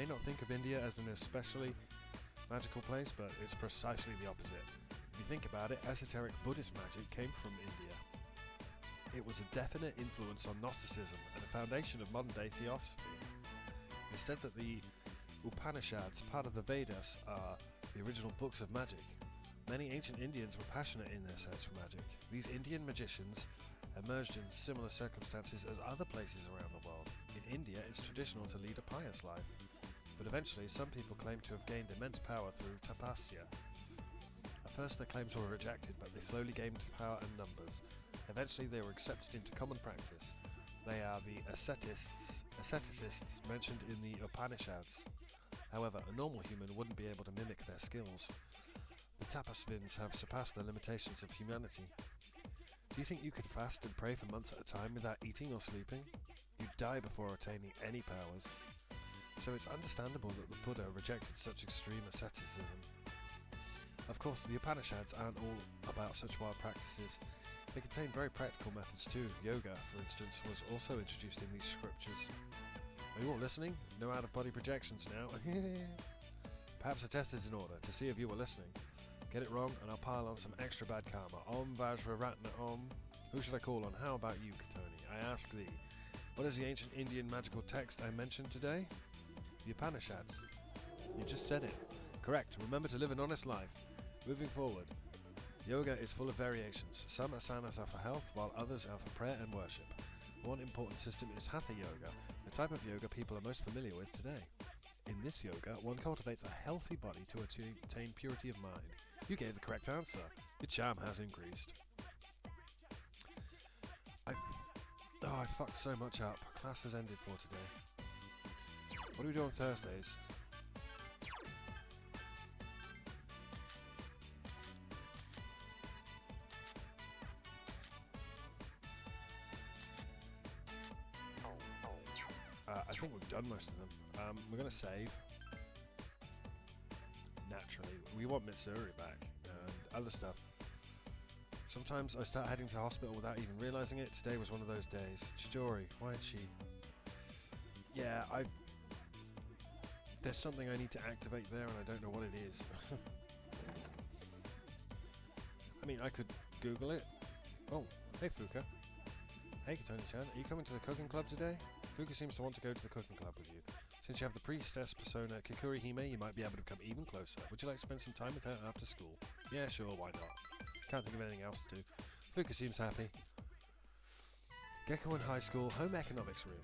may not think of India as an especially magical place, but it's precisely the opposite. If you think about it, esoteric Buddhist magic came from India. It was a definite influence on Gnosticism and the foundation of modern-day theosophy. It's said that the Upanishads, part of the Vedas, are the original books of magic. Many ancient Indians were passionate in their search for magic. These Indian magicians emerged in similar circumstances as other places around the world. In India, it's traditional to lead a pious life, but eventually some people claim to have gained immense power through tapasya. At first their claims were rejected, but they slowly gained power and numbers. Eventually they were accepted into common practice. They are the asceticists mentioned in the Upanishads. However, a normal human wouldn't be able to mimic their skills. The tapasvins have surpassed the limitations of humanity. Do you think you could fast and pray for months at a time without eating or sleeping? You'd die before attaining any powers. So it's understandable that the Buddha rejected such extreme asceticism. Of course, the Upanishads aren't all about such wild practices. They contain very practical methods too. Yoga, for instance, was also introduced in these scriptures. Are you all listening? No out-of-body projections now. Perhaps a test is in order to see if you were listening. Get it wrong and I'll pile on some extra bad karma. Om Vajraratna Om. Who should I call on? How about you, Katoni? I ask thee. What is the ancient Indian magical text I mentioned today? The Upanishads. You just said it. Correct. Remember to live an honest life. Moving forward. Yoga is full of variations. Some asanas are for health, while others are for prayer and worship. One important system is Hatha Yoga, the type of yoga people are most familiar with today. In this yoga, one cultivates a healthy body to attain purity of mind. You gave the correct answer. Your charm has increased. I fucked so much up. Class has ended for today. What do we do on Thursdays? I think we've done most of them. We're going to save. Naturally. We want Mitsuri back and other stuff. Sometimes I start heading to hospital without even realising it. Today was one of those days. Chidori, why did she... Yeah, there's something I need to activate there and I don't know what it is. I mean, I could Google it. Oh, hey Fuka. Hey Katoni-chan, are you coming to the cooking club today? Fuka seems to want to go to the cooking club with you. Since you have the priestess persona Kikuri Hime, you might be able to become even closer. Would you like to spend some time with her after school? Yeah, sure, why not? Can't think of anything else to do. Fuka seems happy. Gecko in high school, home economics room.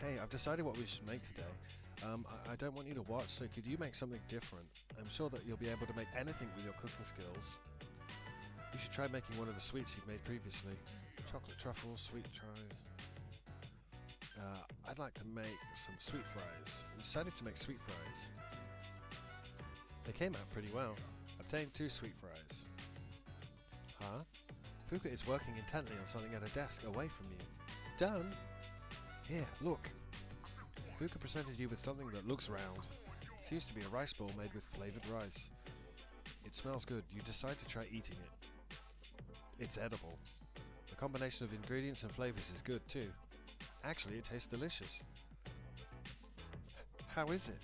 Hey, I've decided what we should make today. I don't want you to watch, so could you make something different? I'm sure that you'll be able to make anything with your cooking skills. You should try making one of the sweets you've made previously. Chocolate truffles, sweet tries. I'd like to make some sweet fries. I decided to make sweet fries. They came out pretty well. Obtained 2 sweet fries. Huh? Fuka is working intently on something at a desk away from you. Done? Here, look. Fuka presented you with something that looks round. Seems to be a rice ball made with flavoured rice. It smells good. You decide to try eating it. It's edible. The combination of ingredients and flavours is good too. Actually, it tastes delicious. How is it?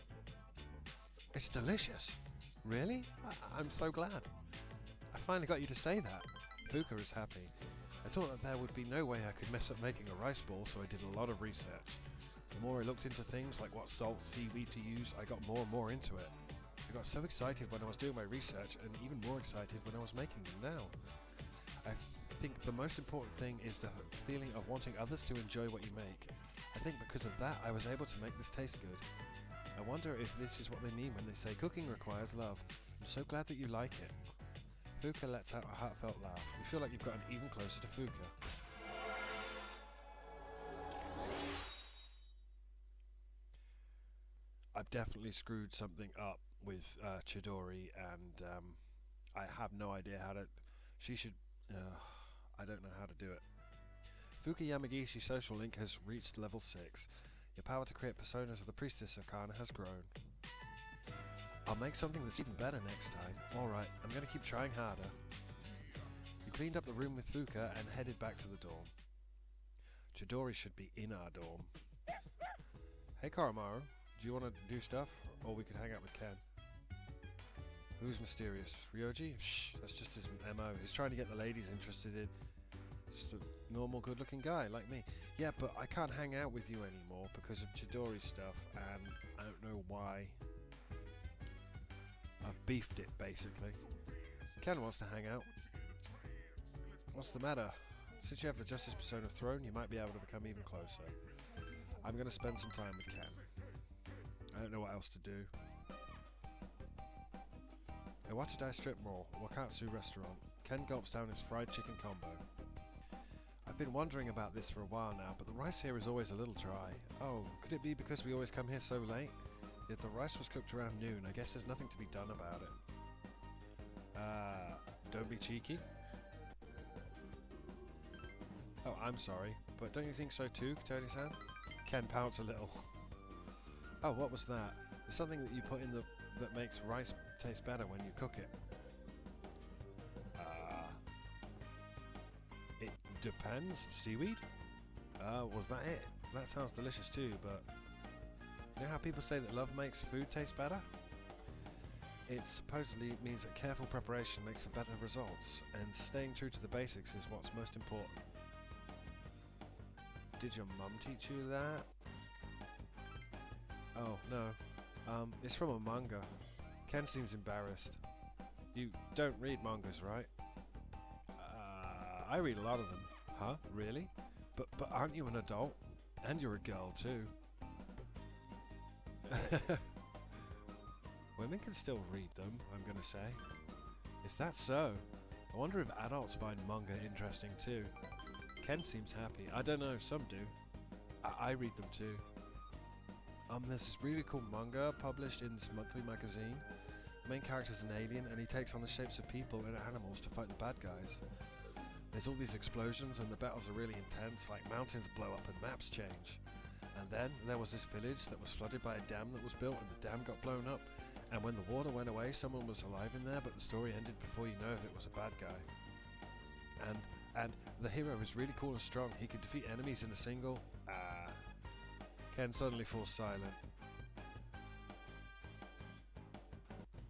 It's delicious. Really? I'm so glad. I finally got you to say that. Fuka is happy. I thought that there would be no way I could mess up making a rice ball, so I did a lot of research. The more I looked into things like what salt, seaweed to use, I got more and more into it. I got so excited when I was doing my research, and even more excited when I was making them now. I think the most important thing is the feeling of wanting others to enjoy what you make. I think because of that I was able to make this taste good. I wonder if this is what they mean when they say cooking requires love. I'm so glad that you like it. Fuka lets out a heartfelt laugh. You feel like you've gotten even closer to Fuka. I've definitely screwed something up with Chidori, and I have no idea how to... She should... I don't know how to do it. Fuka Yamagishi social link has reached level 6. Your power to create personas of the Priestess Arcana has grown. I'll make something that's even better next time. Alright, I'm going to keep trying harder. You cleaned up the room with Fuka and headed back to the dorm. Chidori should be in our dorm. Hey Koromaru, do you want to do stuff? Or we could hang out with Ken. Who's mysterious? Ryoji? Shh, that's just his MO. He's trying to get the ladies interested in just a normal good looking guy like me. Yeah, but I can't hang out with you anymore because of Chidori stuff, and I don't know why. I've beefed it, basically. Ken wants to hang out. What's the matter? Since you have the Justice Persona throne, you might be able to become even closer. I'm going to spend some time with Ken. I don't know what else to do. Iwatadai Strip Mall, Wakatsu Restaurant. Ken gulps down his fried chicken combo. I've been wondering about this for a while now, but the rice here is always a little dry. Oh, could it be because we always come here so late? If the rice was cooked around noon, I guess there's nothing to be done about it. Don't be cheeky. Oh, I'm sorry, but don't you think so too, Katoni-san? Ken pouts a little. Oh, what was that? There's something that you put in that makes rice taste better when you cook it. It depends. Seaweed? Was that it? That sounds delicious too, but you know how people say that love makes food taste better? It supposedly means that careful preparation makes for better results, and staying true to the basics is what's most important. Did your mum teach you that? Oh, no. It's from a manga. Ken seems embarrassed. You don't read mangas, right? I read a lot of them. Huh? Really? But aren't you an adult? And you're a girl, too. Women can still read them, I'm gonna say. Is that so? I wonder if adults find manga interesting too. Ken seems happy. I don't know, some do. I read them too. There's this really cool manga published in this monthly magazine. The main character's an alien and he takes on the shapes of people and animals to fight the bad guys. There's all these explosions and the battles are really intense, like mountains blow up and maps change. And then there was this village that was flooded by a dam that was built and the dam got blown up. And when the water went away, someone was alive in there, but the story ended before you know if it was a bad guy. And the hero is really cool and strong. He could defeat enemies in a single... Ken suddenly falls silent.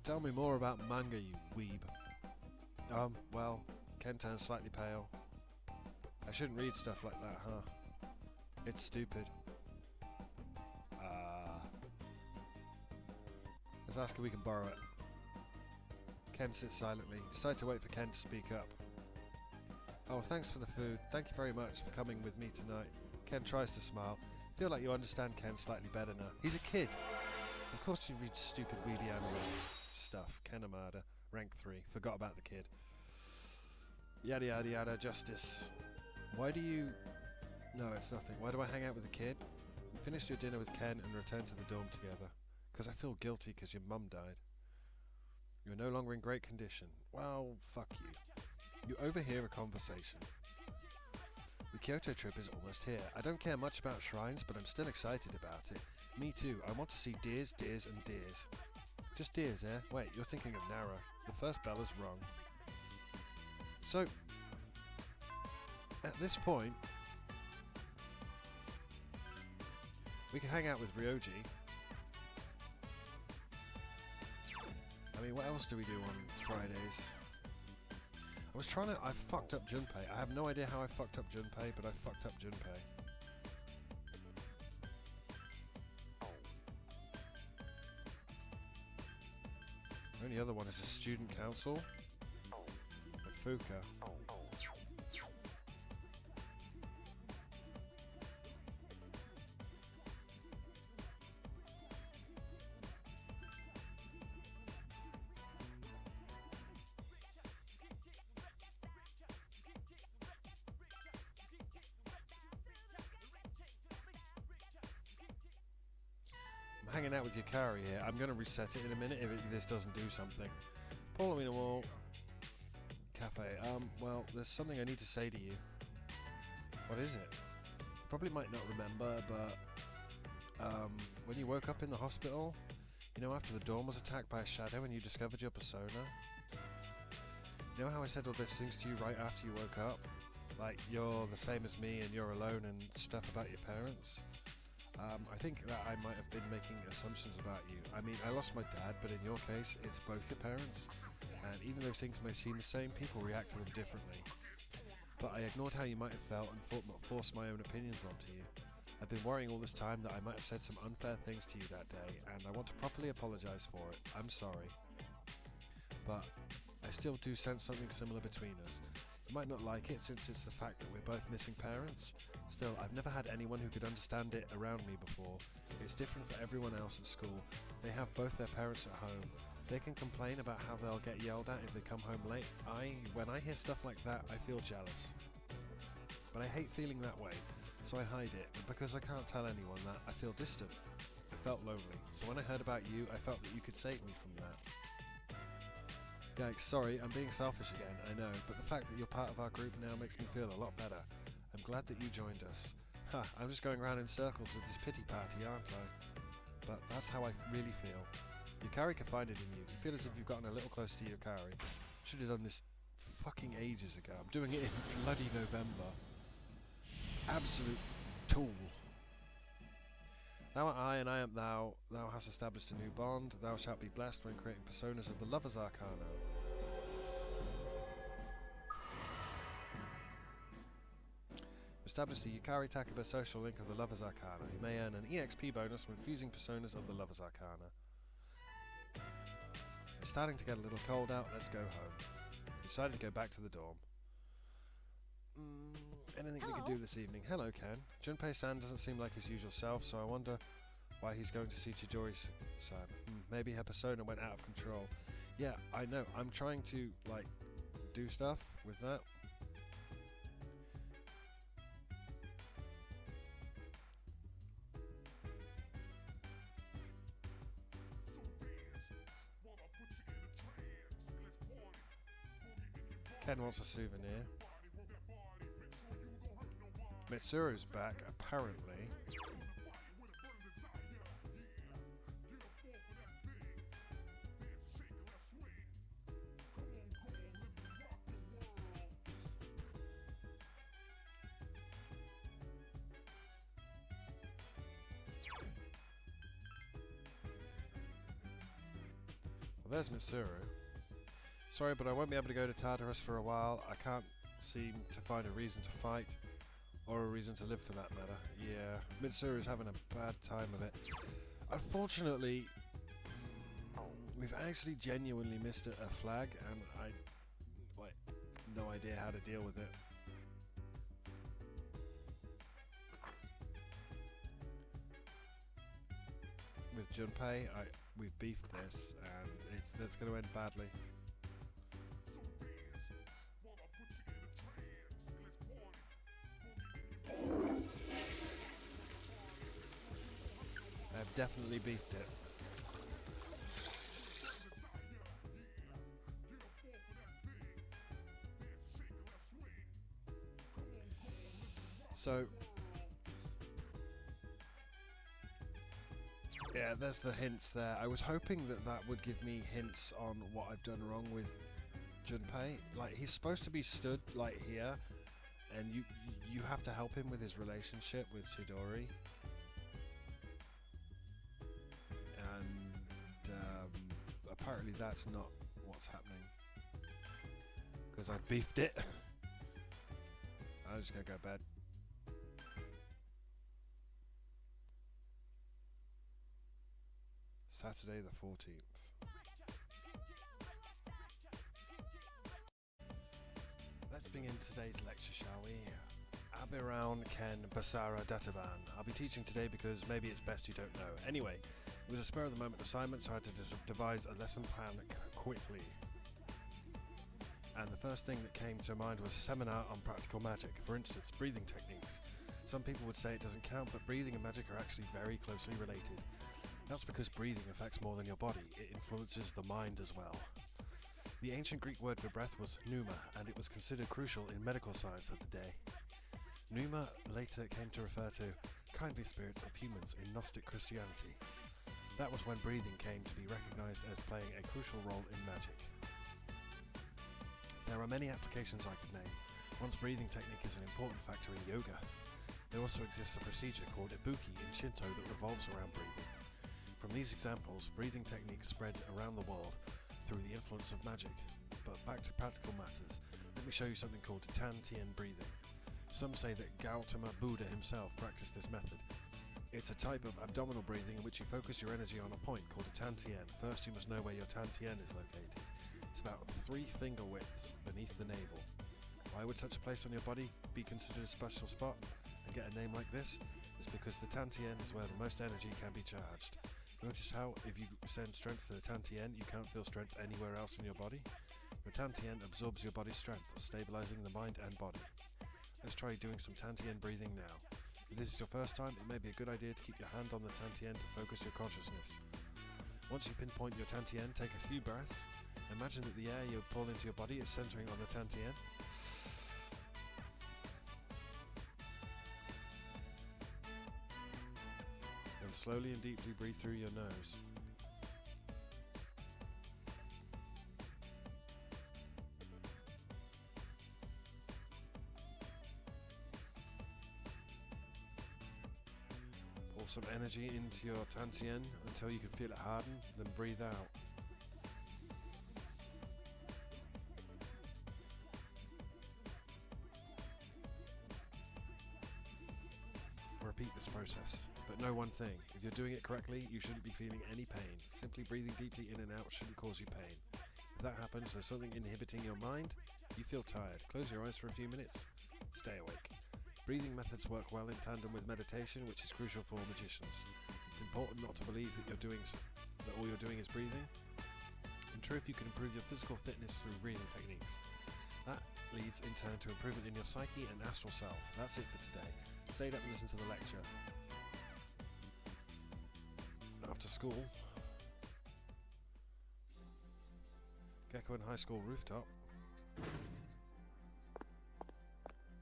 Tell me more about manga, you weeb. Well, Ken turns slightly pale. I shouldn't read stuff like that, huh? It's stupid. Let's ask if we can borrow it. Ken sits silently. Decide to wait for Ken to speak up. Oh, thanks for the food. Thank you very much for coming with me tonight. Ken tries to smile. Feel like you understand Ken slightly better now. He's a kid. Of course you read stupid weedy anime stuff. Ken Amada, rank 3. Forgot about the kid. Yada yada yada, justice. Why do you... No, it's nothing. Why do I hang out with the kid? You finished your dinner with Ken and returned to the dorm together. Because I feel guilty because your mum died. You're no longer in great condition. Well, fuck you. You overhear a conversation. The Kyoto trip is almost here. I don't care much about shrines, but I'm still excited about it. Me too. I want to see deers, deers, and deers. Just deers, eh? Wait, you're thinking of Nara. The first bell is wrong. So, at this point, we can hang out with Ryoji. I mean, what else do we do on Fridays? I fucked up Junpei. I have no idea how I fucked up Junpei, but I fucked up Junpei. The only other one is a student council. And Fuka. Hanging out with Yukari here. I'm going to reset it in a minute if this doesn't do something. Paul Wall Cafe. Well, there's something I need to say to you. What is it? You probably might not remember, but when you woke up in the hospital, you know, after the dorm was attacked by a shadow and you discovered your persona? You know how I said all those things to you right after you woke up? Like, you're the same as me and you're alone and stuff about your parents? I think that I might have been making assumptions about you. I mean, I lost my dad, but in your case, it's both your parents. And even though things may seem the same, people react to them differently. But I ignored how you might have felt and forced my own opinions onto you. I've been worrying all this time that I might have said some unfair things to you that day, and I want to properly apologise for it. I'm sorry. But I still do sense something similar between us. You might not like it since it's the fact that we're both missing parents. Still, I've never had anyone who could understand it around me before. It's different for everyone else at school. They have both their parents at home. They can complain about how they'll get yelled at if they come home late. When I hear stuff like that, I feel jealous. But I hate feeling that way, so I hide it. And because I can't tell anyone that, I feel distant. I felt lonely. So when I heard about you, I felt that you could save me from that. Yikes, sorry, I'm being selfish again, I know, but the fact that you're part of our group now makes me feel a lot better. I'm glad that you joined us. I'm just going around in circles with this pity party, aren't I? But that's how I really feel. Yukari confided in you. You feel as if you've gotten a little closer to Yukari. Should have done this fucking ages ago. I'm doing it in bloody November. Absolute tool. Thou art I and I am thou. Thou hast established a new bond. Thou shalt be blessed when creating personas of the Lover's Arcana. Establish the Yukari Takaba social link of the Lover's Arcana. You may earn an EXP bonus when fusing personas of the Lover's Arcana. It's starting to get a little cold out. Let's go home. We decided to go back to the dorm. Anything we can do this evening? Hello, Ken. Junpei-san doesn't seem like his usual self, so I wonder why he's going to see Chidori-san. Maybe her persona went out of control. Yeah, I know. I'm trying to, do stuff with that. Ken wants a souvenir. Mitsuru's back, apparently. Well, there's Mitsuru. Sorry, but I won't be able to go to Tartarus for a while. I can't seem to find a reason to fight. Or a reason to live for that matter. Yeah, Mitsuru's having a bad time of it. Unfortunately, we've actually genuinely missed a flag, and I, no idea how to deal with it. With Junpei, we've beefed this, and it's going to end badly. I've definitely beefed it. So, yeah, there's the hints there. I was hoping that would give me hints on what I've done wrong with Junpei. He's supposed to be stood here, and you have to help him with his relationship with Chidori. Apparently that's not what's happening, because I beefed it. I'm just gonna go to bed. Saturday the 14th. Let's begin today's lecture, shall we? Abiran Ken Basara Databan. I'll be teaching today because maybe it's best you don't know. Anyway, it was a spur-of-the-moment assignment, so I had to devise a lesson plan quickly. And the first thing that came to mind was a seminar on practical magic, for instance, breathing techniques. Some people would say it doesn't count, but breathing and magic are actually very closely related. That's because breathing affects more than your body, it influences the mind as well. The ancient Greek word for breath was pneuma, and it was considered crucial in medical science of the day. Pneuma later came to refer to kindly spirits of humans in Gnostic Christianity. That was when breathing came to be recognised as playing a crucial role in magic. There are many applications I could name. One's breathing technique is an important factor in yoga. There also exists a procedure called Ibuki in Shinto that revolves around breathing. From these examples, breathing techniques spread around the world through the influence of magic. But back to practical matters, let me show you something called Tan-Tien breathing. Some say that Gautama Buddha himself practiced this method. It's a type of abdominal breathing in which you focus your energy on a point called a Tan-Tien. First you must know where your Tan-Tien is located. It's about 3 finger widths beneath the navel. Why would such a place on your body be considered a special spot and get a name like this? It's because the Tan-Tien is where the most energy can be charged. Notice how if you send strength to the Tan-Tien, you can't feel strength anywhere else in your body? The Tan-Tien absorbs your body's strength, stabilizing the mind and body. Let's try doing some Tan-Tien breathing now. If this is your first time, it may be a good idea to keep your hand on the Tan-Tien to focus your consciousness. Once you pinpoint your Tan-Tien, take a few breaths. Imagine that the air you pull into your body is centering on the Tan-Tien. And slowly and deeply breathe through your nose. Pull some energy into your Tan-Tien until you can feel it harden, then breathe out. Repeat this process, but know one thing: if you're doing it correctly, you shouldn't be feeling any pain. Simply breathing deeply in and out shouldn't cause you pain. If that happens, there's something inhibiting your mind. You feel tired. Close your eyes for a few minutes. Stay awake. Breathing methods work well in tandem with meditation, which is crucial for magicians. It's important not to believe that all you're doing is breathing. In truth, you can improve your physical fitness through breathing techniques. That leads in turn to improvement in your psyche and astral self. That's it for today. Stay up and listen to the lecture. After school, Gecko and High School rooftop.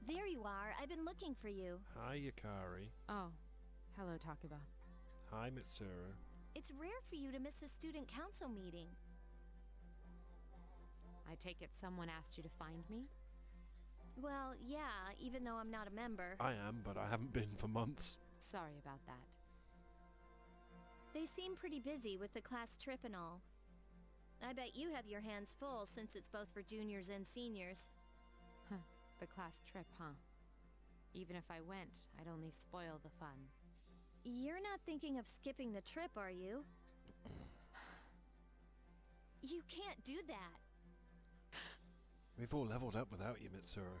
There you are. I've been looking for you. Hi, Yukari. Oh, hello, Takuba. Hi, Mitsuru. It's rare for you to miss a student council meeting. I take it someone asked you to find me? Well, yeah, even though I'm not a member. I am, but I haven't been for months. Sorry about that. They seem pretty busy with the class trip and all. I bet you have your hands full since it's both for juniors and seniors. Huh, the class trip, huh? Even if I went, I'd only spoil the fun. You're not thinking of skipping the trip, are you? You can't do that. We've all leveled up without you, Mitsuru.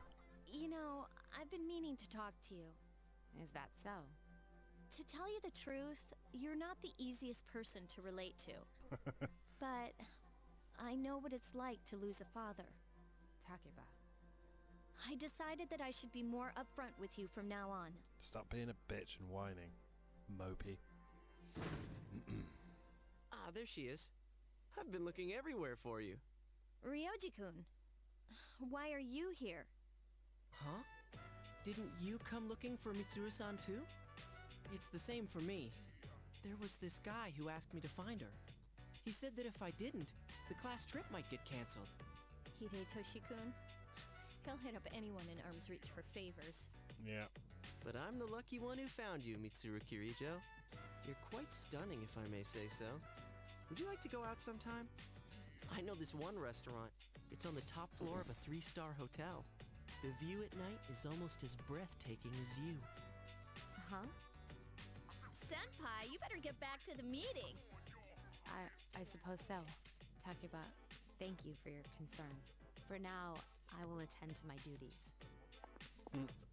You know, I've been meaning to talk to you. Is that so? To tell you the truth, you're not the easiest person to relate to. But I know what it's like to lose a father. Takuba. I decided that I should be more upfront with you from now on. Stop being a bitch and whining, mopey. Ah, there she is. I've been looking everywhere for you. Ryoji-kun, why are you here? Huh? Didn't you come looking for Mitsuru-san too? It's the same for me. There was this guy who asked me to find her. He said that if I didn't, the class trip might get canceled. Hidetoshi-kun? He'll hit up anyone in arm's reach for favors. Yeah. But I'm the lucky one who found you, Mitsuru Kirijo. You're quite stunning, if I may say so. Would you like to go out sometime? I know this one restaurant. It's on the top floor of a 3-star hotel. The view at night is almost as breathtaking as you. Huh? Senpai, you better get back to the meeting. I suppose so. Takuba, thank you for your concern. For now, I will attend to my duties.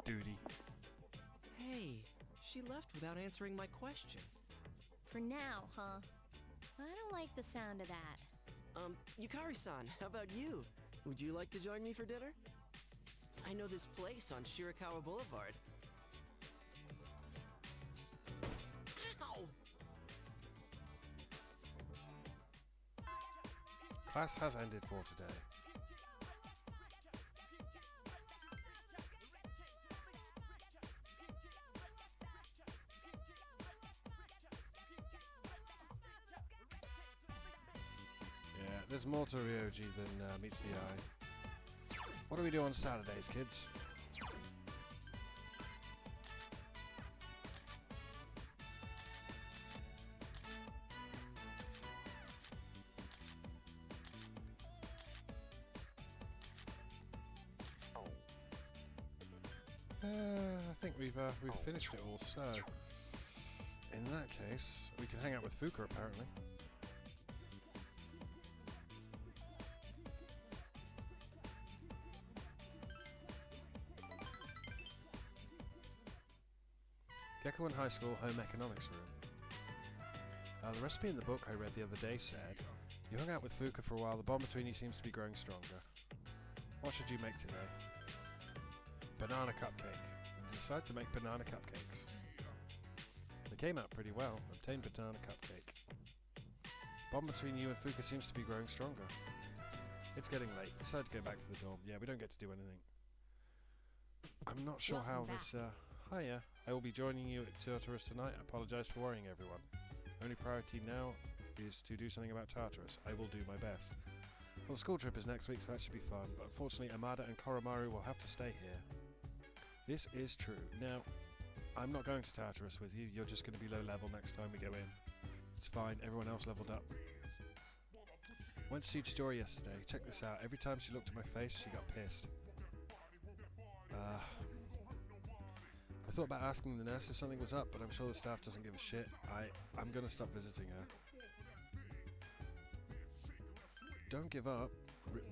Duty. Hey, she left without answering my question. For now, huh? I don't like the sound of that. Yukari-san, how about you? Would you like to join me for dinner? I know this place on Shirakawa Boulevard. Ow! Class has ended for today. Yeah, there's more to Ryoji than meets the eye. What do we do on Saturdays, kids? I think we've finished it all, so in that case, we can hang out with Fuka apparently. Gecko in High School Home Economics Room. The recipe in the book I read the other day said, you hung out with Fuka for a while, the bond between you seems to be growing stronger. What should you make today? Banana cupcake. Decided to make banana cupcakes. They came out pretty well. Obtained banana cupcake. Bond between you and Fuka seems to be growing stronger. It's getting late. Decided to go back to the dorm. Yeah, we don't get to do anything. I'm not sure how this... Hiya. I will be joining you at Tartarus tonight. I apologise for worrying everyone. Only priority now is to do something about Tartarus. I will do my best. Well, the school trip is next week, so that should be fun. But unfortunately, Amada and Koromaru will have to stay here. This is true. Now, I'm not going to Tartarus with you. You're just going to be low level next time we go in. It's fine. Everyone else leveled up. Went to see Chidori yesterday. Check this out. Every time she looked at my face, she got pissed. I thought about asking the nurse if something was up, but I'm sure the staff doesn't give a shit. I'm going to stop visiting her. Don't give up.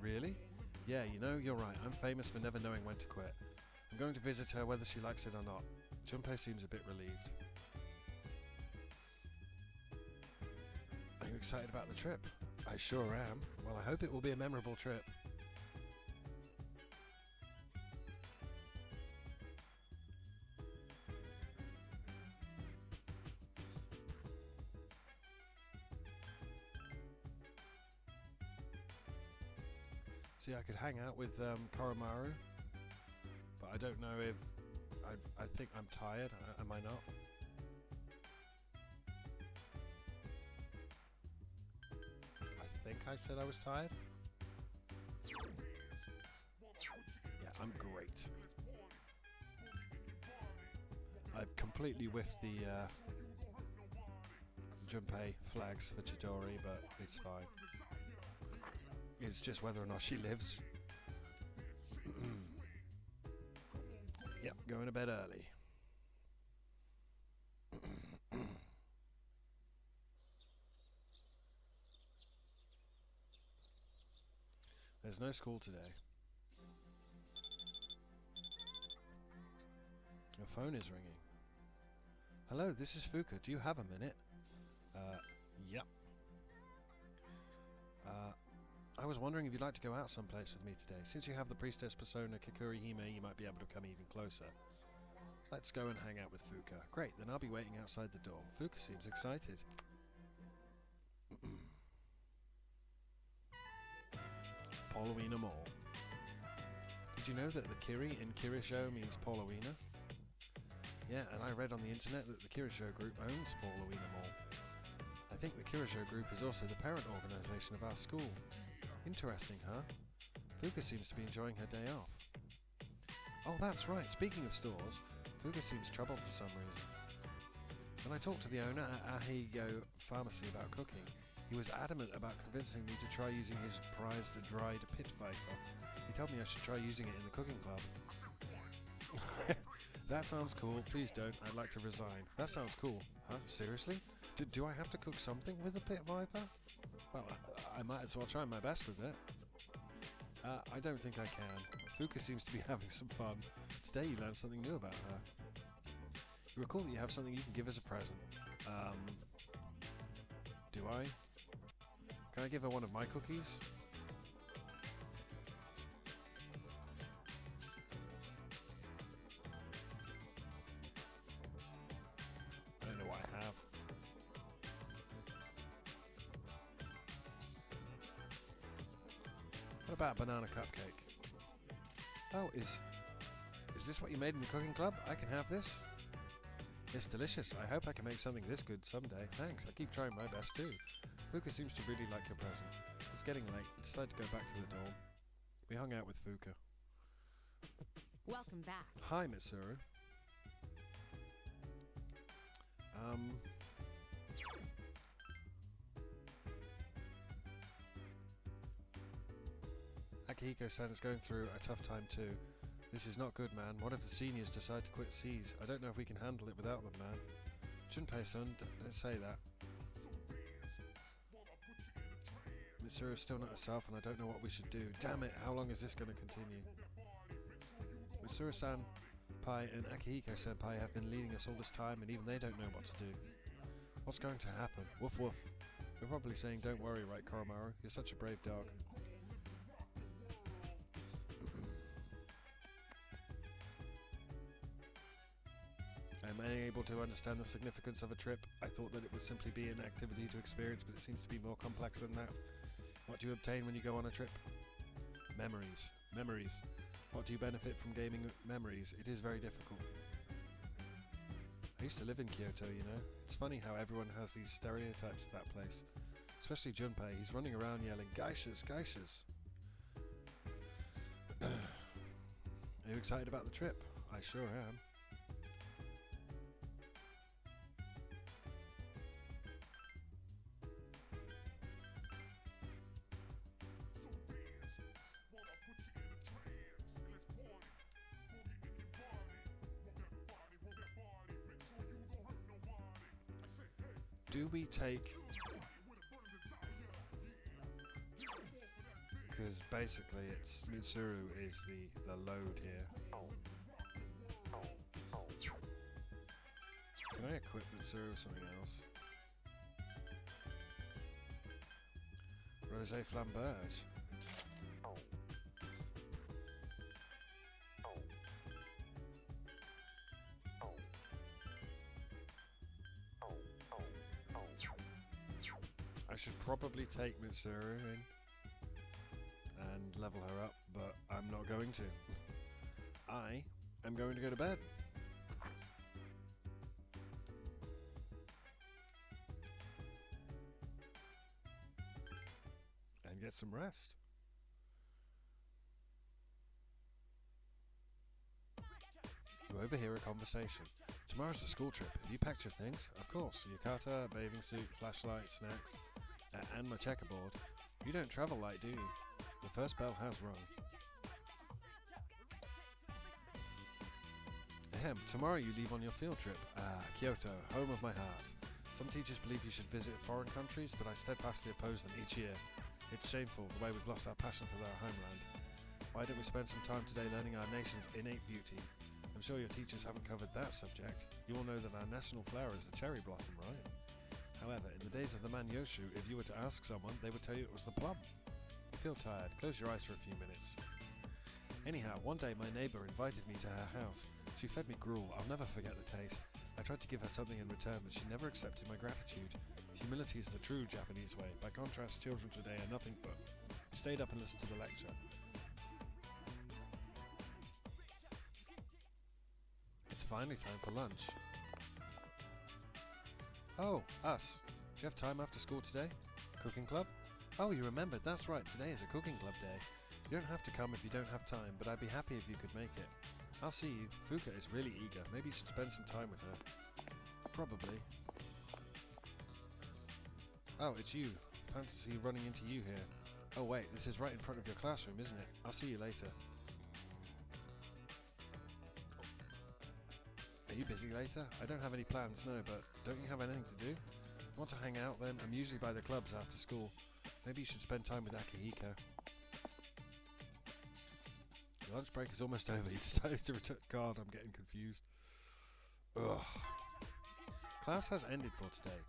Really? Yeah, you know, you're right. I'm famous for never knowing when to quit. I'm going to visit her whether she likes it or not. Junpei seems a bit relieved. Are you excited about the trip? I sure am. Well, I hope it will be a memorable trip. See, I could hang out with Koromaru, but I don't know if... I think I'm tired, am I not? I think I said I was tired? Yeah, I'm great. I've completely whiffed the Junpei flags for Chidori, but it's fine. It's just whether or not she lives. Yep, going to bed early. There's no school today. Your phone is ringing. Hello, this is Fuka. Do you have a minute? Yep. I was wondering if you'd like to go out someplace with me today. Since you have the priestess persona Kikuri Hime, you might be able to come even closer. Let's go and hang out with Fuka. Great, then I'll be waiting outside the dorm. Fuka seems excited. Paulowina Mall. Did you know that the Kiri in Kirisho means Paulowina? Yeah, and I read on the internet that the Kirisho group owns Paulowina Mall. I think the Kirisho group is also the parent organisation of our school. Interesting, huh? Fuka seems to be enjoying her day off. Oh, that's right. Speaking of stores, Fuka seems troubled for some reason. When I talked to the owner at Ahigo Pharmacy about cooking, he was adamant about convincing me to try using his prized dried pit viper. He told me I should try using it in the cooking club. That sounds cool. Please don't. I'd like to resign. That sounds cool. Huh? Seriously? Do I have to cook something with a pit viper? Well, I might as well try my best with it. I don't think I can. Fuka seems to be having some fun. Today you learned something new about her. You recall that you have something you can give as a present. Do I? Can I give her one of my cookies? I don't know what I have. What about a banana cupcake? Oh, is this what you made in the cooking club? I can have this? It's delicious. I hope I can make something this good someday. Thanks, I keep trying my best too. Fuka seems to really like your present. It's getting late. I decided to go back to the dorm. We hung out with Fuka. Welcome back. Hi, Mitsuru. Akihiko-san is going through a tough time too. This is not good, man. What if the seniors decide to quit C's? I don't know if we can handle it without them, man. Junpei-san, don't say that. Mitsuru's still not herself and I don't know what we should do. Damn it, how long is this going to continue? Mitsuru-senpai and Akihiko-senpai have been leading us all this time and even they don't know what to do. What's going to happen? Woof woof. We're probably saying don't worry, right, Koromaru? You're such a brave dog. I'm unable to understand the significance of a trip. I thought that it would simply be an activity to experience, but it seems to be more complex than that. What do you obtain when you go on a trip? Memories. Memories. What do you benefit from gaining memories? It is very difficult. I used to live in Kyoto, you know. It's funny how everyone has these stereotypes of that place. Especially Junpei. He's running around yelling, "Geishas, geishas!" Are you excited about the trip? I sure am. Do we take... Because basically it's Mitsuru is the load here. Can I equip Mitsuru with something else? Rosé Flamberge. I should probably take Mitsuru in and level her up, but I'm not going to. I am going to go to bed. And get some rest. You overhear a conversation. Tomorrow's the school trip. Have you packed your things? Of course. Yukata, bathing suit, flashlight, snacks, and my checkerboard. You don't travel light, do you? The first bell has rung. Ahem, tomorrow you leave on your field trip. Ah, Kyoto, home of my heart. Some teachers believe you should visit foreign countries, but I steadfastly oppose them each year. It's shameful the way we've lost our passion for our homeland. Why don't we spend some time today learning our nation's innate beauty? I'm sure your teachers haven't covered that subject. You all know that our national flower is the cherry blossom, right? However, in the days of the man Yoshu, if you were to ask someone, they would tell you it was the plum. You feel tired. Close your eyes for a few minutes. Anyhow, one day my neighbour invited me to her house. She fed me gruel. I'll never forget the taste. I tried to give her something in return, but she never accepted my gratitude. Humility is the true Japanese way. By contrast, children today are nothing but... Stayed up and listened to the lecture. It's finally time for lunch. Oh, us. Do you have time after school today? Cooking club? Oh, you remembered. That's right. Today is a cooking club day. You don't have to come if you don't have time, but I'd be happy if you could make it. I'll see you. Fuka is really eager. Maybe you should spend some time with her. Probably. Oh, it's you. Fancy running into you here. Oh wait, this is right in front of your classroom, isn't it? I'll see you later. Are you busy later? I don't have any plans, no, but don't you have anything to do? Want to hang out then? I'm usually by the clubs after school. Maybe you should spend time with Akihiko. The lunch break is almost over. You decided to return. God, I'm getting confused. Ugh. Class has ended for today.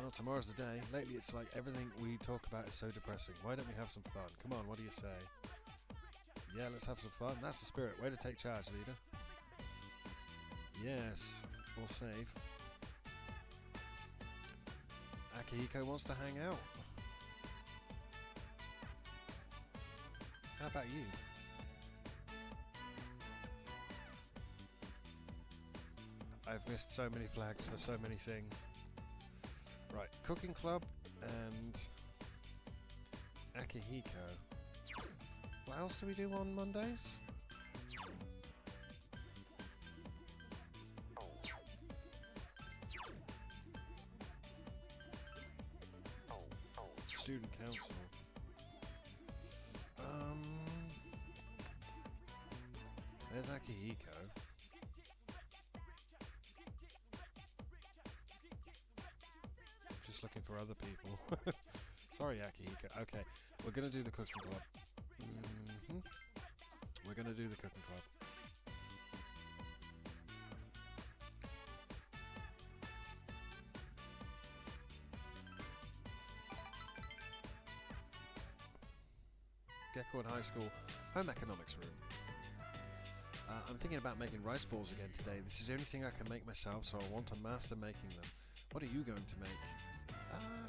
Well, tomorrow's the day. Lately it's like everything we talk about is so depressing. Why don't we have some fun? Come on, what do you say? Yeah, let's have some fun. That's the spirit. Way to take charge, leader. Yes, we'll save. Akihiko wants to hang out. How about you? I've missed so many flags for so many things. Right, cooking club and Akihiko. What else do we do on Mondays? Student council. There's Akihiko. Just looking for other people. Sorry, Akihiko. Okay, we're gonna do the cooking club. We're gonna do the cooking club. Gecko in high school, home economics room. I'm thinking about making rice balls again today. This is the only thing I can make myself, so I want to master making them. What are you going to make?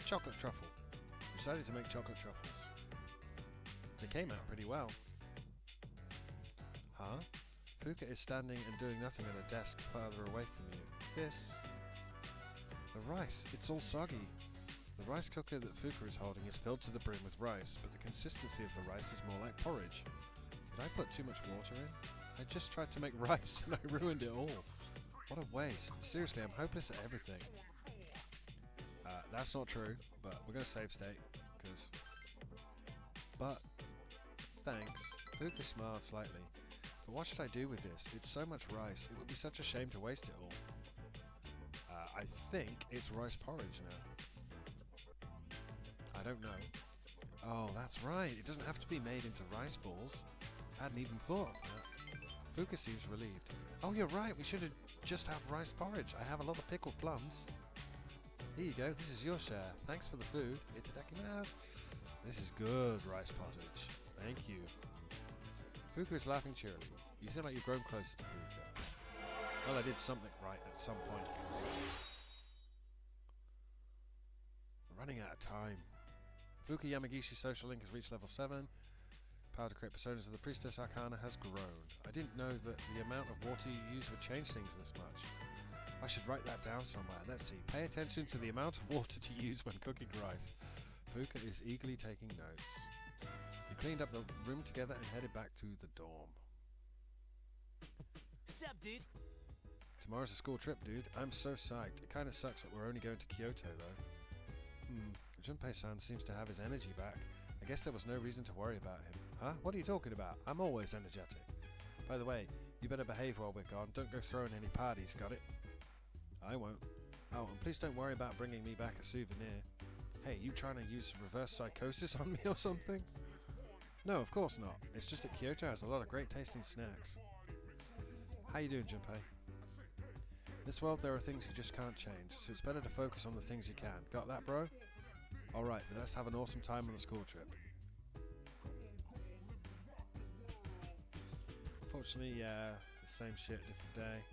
Chocolate truffle. Decided to make chocolate truffles. They came out pretty well. Huh? Fuka is standing and doing nothing at a desk farther away from you. This? The rice. It's all soggy. The rice cooker that Fuka is holding is filled to the brim with rice, but the consistency of the rice is more like porridge. Did I put too much water in? I just tried to make rice and I ruined it all. What a waste. Seriously, I'm hopeless at everything. That's not true, but we're going to save state, because... But, thanks. Fuka smiled slightly. But what should I do with this? It's so much rice. It would be such a shame to waste it all. I think it's rice porridge now. I don't know. Oh, that's right. It doesn't have to be made into rice balls. I hadn't even thought of that. Fuka seems relieved. Oh, you're right. We should just have rice porridge. I have a lot of pickled plums. Here you go. This is your share. Thanks for the food. Itadakimasu. This is good rice pottage. Thank you. Fuka is laughing cheerily. You seem like you've grown closer to Fuka. Well, I did something right at some point. We're running out of time. Fuka Yamagishi's social link has reached level 7. Power to create personas of the Priestess Arcana has grown. I didn't know that the amount of water you use would change things this much. I should write that down somewhere. Let's see. Pay attention to the amount of water to use when cooking rice. Fuka is eagerly taking notes. You cleaned up the room together and headed back to the dorm. Sup, dude? Tomorrow's a school trip, dude. I'm so psyched. It kinda sucks that we're only going to Kyoto, though. Junpei-san seems to have his energy back. I guess there was no reason to worry about him. Huh? What are you talking about? I'm always energetic. By the way, you better behave while we're gone. Don't go throwing any parties, got it? I won't. Oh, and please don't worry about bringing me back a souvenir. Hey, you trying to use reverse psychosis on me or something? No, of course not. It's just that Kyoto has a lot of great tasting snacks. How you doing, Junpei? In this world there are things you just can't change, so it's better to focus on the things you can. Got that, bro? Alright, let's have an awesome time on the school trip. Unfortunately, yeah, the same shit, different day.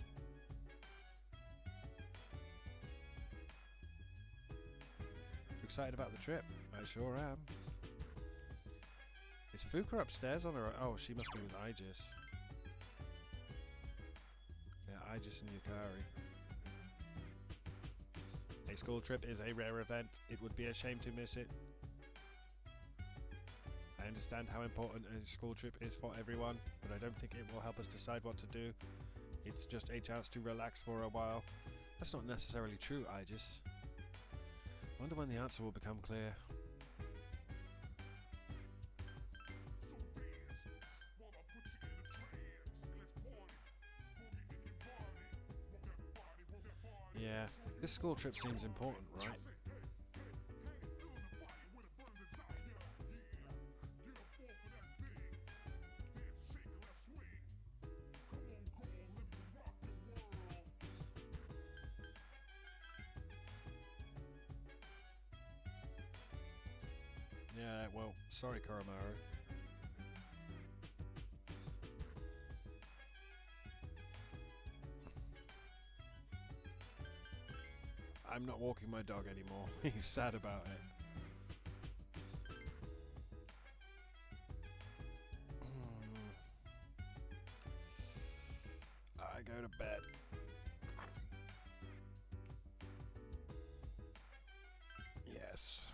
Excited about the trip? I sure am. Is Fuka upstairs on her own? Oh, she must be with Aegis. Yeah, Aegis and Yukari. A school trip is a rare event. It would be a shame to miss it. I understand how important a school trip is for everyone, but I don't think it will help us decide what to do. It's just a chance to relax for a while. That's not necessarily true, Aegis. Wonder when the answer will become clear. Yeah, this school trip seems important, right? Yeah, well, sorry, Koromaru. I'm not walking my dog anymore. He's sad about it. I go to bed. Yes.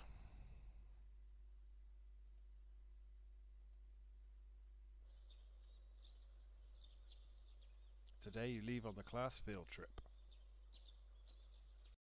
Today you leave on the class field trip.